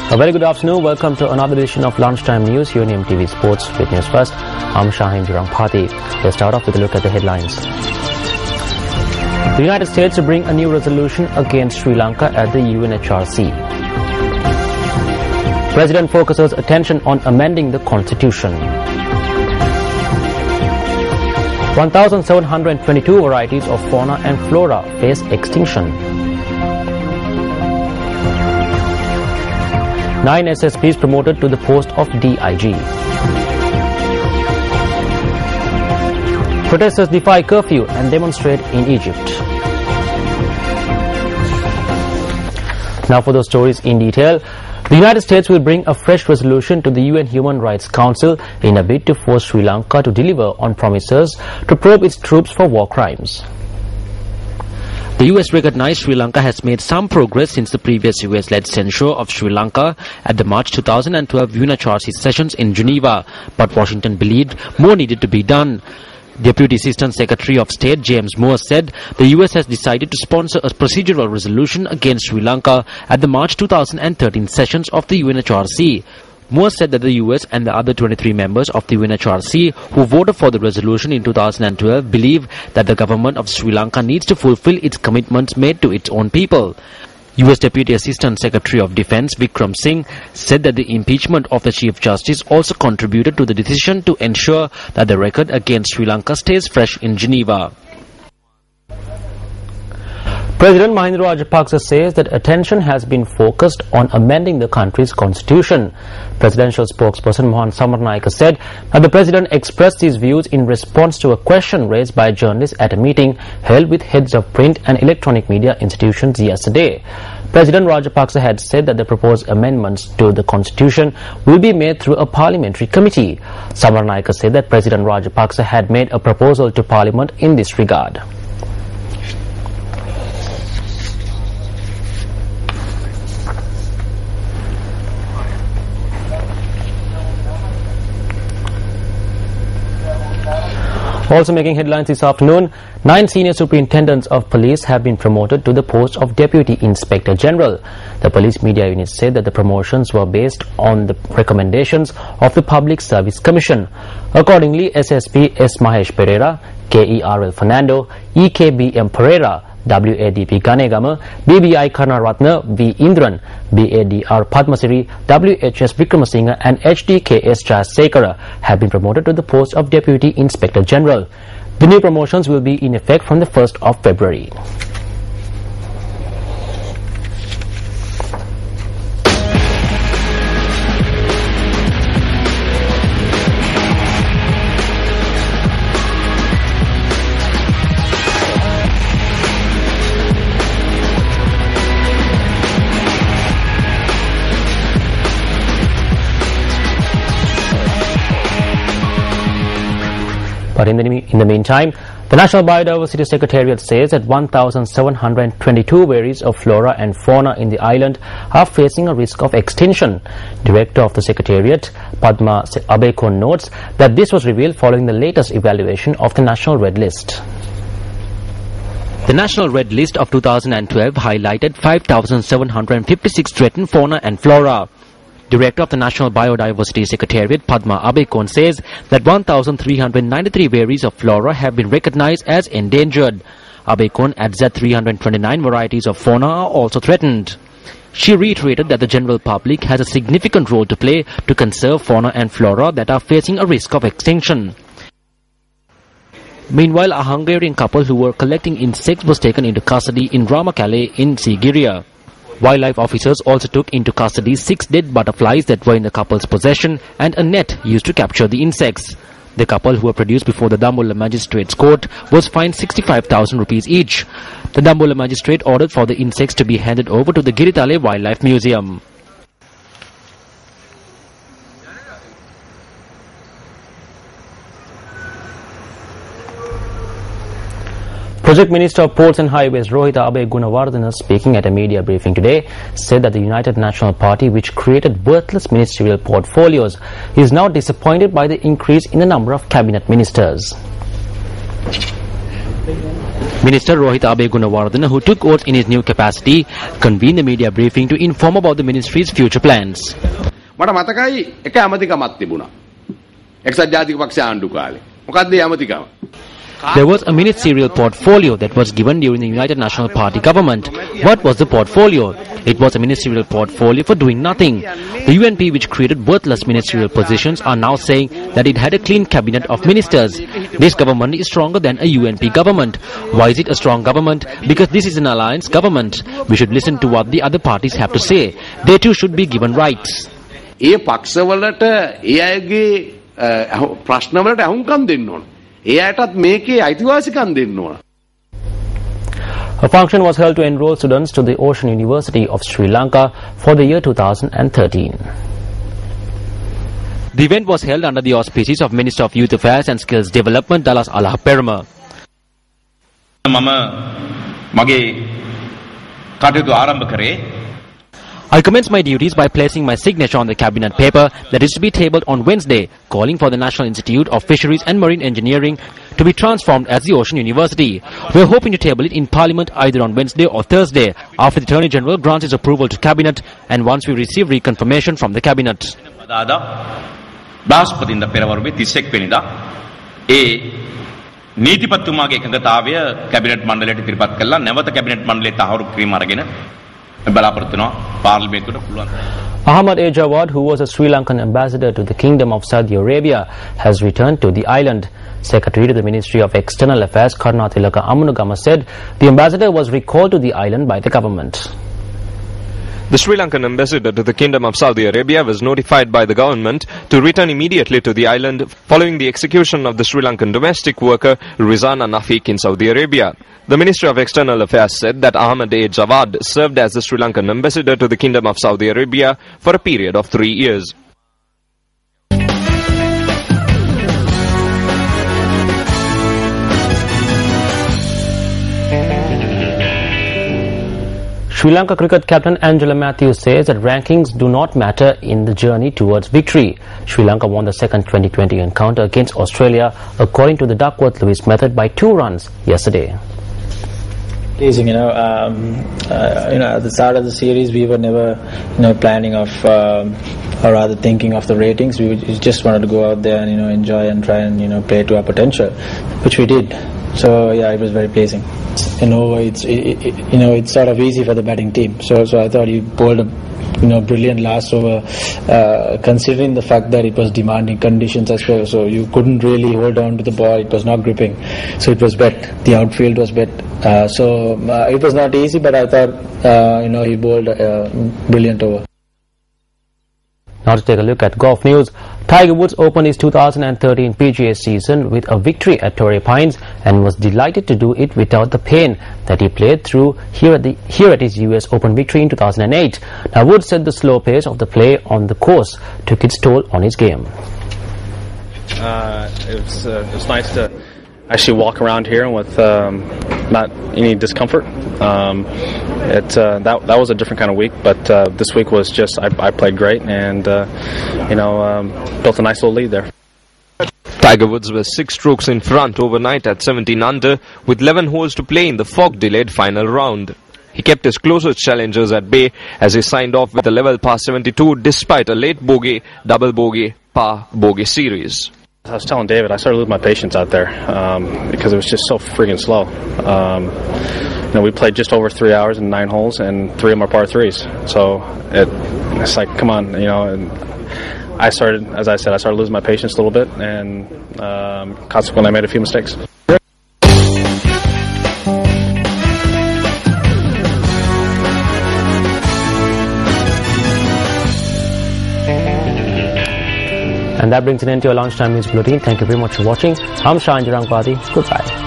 A very good afternoon. Welcome to another edition of Lunchtime News here on Mtv Sports. With news first, I'm Shaheen Jurangpati. Let's start off with a look at the headlines. The United States to bring a new resolution against Sri Lanka at the UNHRC. President focuses attention on amending the constitution. 1,722 varieties of fauna and flora face extinction. 9 SSPs promoted to the post of DIG. Protesters defy curfew and demonstrate in Egypt. Now for those stories in detail. The United States will bring a fresh resolution to the UN Human Rights Council in a bid to force Sri Lanka to deliver on promises to probe its troops for war crimes. The US recognized Sri Lanka has made some progress since the previous US-led censure of Sri Lanka at the March 2012 UNHRC sessions in Geneva, but Washington believed more needed to be done. Deputy Assistant Secretary of State James Moore said the US has decided to sponsor a procedural resolution against Sri Lanka at the March 2013 sessions of the UNHRC. Moore said that the US and the other 23 members of the UNHRC who voted for the resolution in 2012 believe that the government of Sri Lanka needs to fulfill its commitments made to its own people. US Deputy Assistant Secretary of Defense Vikram Singh said that the impeachment of the Chief Justice also contributed to the decision to ensure that the record against Sri Lanka stays fresh in Geneva. President Mahinda Rajapaksa says that attention has been focused on amending the country's constitution. Presidential spokesperson Mohan Samarnaika said that the president expressed his views in response to a question raised by journalists at a meeting held with heads of print and electronic media institutions yesterday. President Rajapaksa had said that the proposed amendments to the constitution will be made through a parliamentary committee. Samarnaika said that President Rajapaksa had made a proposal to parliament in this regard. Also making headlines this afternoon, 9 senior superintendents of police have been promoted to the post of Deputy Inspector General. The police media unit said that the promotions were based on the recommendations of the Public Service Commission. Accordingly, SSP S. Mahesh Pereira, KERL Fernando, EKBM Pereira, WADP Ganegama, BBI Karnaratna V. Indran, BADR Padmasiri, WHS Vikramasinghe and HDKS Jayasekara have been promoted to the post of Deputy Inspector General. The new promotions will be in effect from the 1st of February. But in the meantime, the National Biodiversity Secretariat says that 1,722 varieties of flora and fauna in the island are facing a risk of extinction. Director of the Secretariat, Padma Abekon, notes that this was revealed following the latest evaluation of the National Red List. The National Red List of 2012 highlighted 5,756 threatened fauna and flora. Director of the National Biodiversity Secretariat, Padma Abekon, says that 1,393 varieties of flora have been recognized as endangered. Abekon adds that 329 varieties of fauna are also threatened. She reiterated that the general public has a significant role to play to conserve fauna and flora that are facing a risk of extinction. Meanwhile, a Hungarian couple who were collecting insects was taken into custody in Ramakale in Sigiriya. Wildlife officers also took into custody 6 dead butterflies that were in the couple's possession and a net used to capture the insects. The couple, who were produced before the Dambulla Magistrates Court, was fined 65,000 rupees each. The Dambulla Magistrate ordered for the insects to be handed over to the Giritale Wildlife Museum. Project Minister of Ports and Highways Rohita Abe Gunawardena, speaking at a media briefing today, said that the United National Party, which created worthless ministerial portfolios, is now disappointed by the increase in the number of cabinet ministers. Minister Rohit Abe Gunawardena, who took oath in his new capacity, convened the media briefing to inform about the ministry's future plans. මට මතකයි එක ඇමතිකමක් තිබුණා. එක්සත් ජාතික පක්ෂ ආණ්ඩු කාලේ. මොකක්ද මේ ඇමතිකම? There was a ministerial portfolio that was given during the United National Party government. What was the portfolio? It was a ministerial portfolio for doing nothing. The UNP, which created worthless ministerial positions, are now saying that it had a clean cabinet of ministers. This government is stronger than a UNP government. Why is it a strong government? Because this is an alliance government. We should listen to what the other parties have to say. They too should be given rights. ඒ පක්ෂවලට ඒ අයගේ ප්‍රශ්නවලට අහුම්කම් දෙන්න ඕන. ඒ අයටත් මේකේ අයිතිවාසිකම් දෙන්න ඕන. A function was held to enroll students to the Ocean University of Sri Lanka for the year 2013. The event was held under the auspices of Minister of Youth Affairs and Skills Development, Dallas Alahaperama. මම මගේ කටයුතු ආරම්භ කරේ I commenced my duties by placing my signature on the cabinet paper that is to be tabled on Wednesday, calling for the National Institute of Fisheries and Marine Engineering to be transformed as the Ocean University. We are hoping to table it in Parliament either on Wednesday or Thursday, after the Attorney General grants his approval to Cabinet and once we receive reconfirmation from the Cabinet. බ්‍රහස්පතින්ද පෙරවරුවේ 31 වෙනිදා ඒ නීතිපතිතුමාගේ එකඟතාවය cabinet මණ්ඩලයට ඉදිරිපත් කළා. නැවත cabinet මණ්ඩලයේ තහවුරු කිරීම අරගෙන Ahmad A. Jawad, who was a Sri Lankan ambassador to the Kingdom of Saudi Arabia, has returned to the island. Secretary to the Ministry of External Affairs, Karnatilaka Amunagama, said the ambassador was recalled to the island by the government. The Sri Lankan ambassador to the Kingdom of Saudi Arabia was notified by the government to return immediately to the island following the execution of the Sri Lankan domestic worker Rizana Nafiq in Saudi Arabia. The Ministry of External Affairs said that Ahmad A. Jawad served as the Sri Lankan ambassador to the Kingdom of Saudi Arabia for a period of 3 years. Sri Lanka cricket captain Angela Matthews says that rankings do not matter in the journey towards victory. Sri Lanka won the second 2020 encounter against Australia according to the Duckworth-Lewis method by 2 runs yesterday. Pleasing, at the start of the series we were never, planning of, or rather thinking of the ratings. We just wanted to go out there and, enjoy and try and, play to our potential, which we did. So yeah, it was very pleasing. It's sort of easy for the batting team. So I thought he bowled a brilliant last over, considering the fact that it was demanding conditions as well. So you couldn't really hold on to the ball. It was not gripping. So it was wet. The outfield was wet. It was not easy, but I thought, he bowled a brilliant over. Now to take a look at golf news. Tiger Woods opened his 2013 PGA season with a victory at Torrey Pines and was delighted to do it without the pain that he played through here at his US Open victory in 2008. Now Woods said the slow pace of the play on the course took its toll on his game. It was nice to actually walk around here with not any discomfort. That was a different kind of week, but this week was just I played great and built a nice little lead there. Tiger Woods was 6 strokes in front overnight at 17 under with 11 holes to play in the fog-delayed final round. He kept his closest challengers at bay as he signed off with a level par 72 despite a late bogey, double bogey, par bogey series. I was telling David, I started losing my patience out there because it was just so friggin' slow. We played just over 3 hours and 9 holes, and 3 of them are par 3s. So it's like, come on, And I started losing my patience a little bit, and consequently, I made a few mistakes. And that brings an end to your lunchtime news bulletin. Thank you very much for watching. I'm Shahan Jarangpati. Goodbye.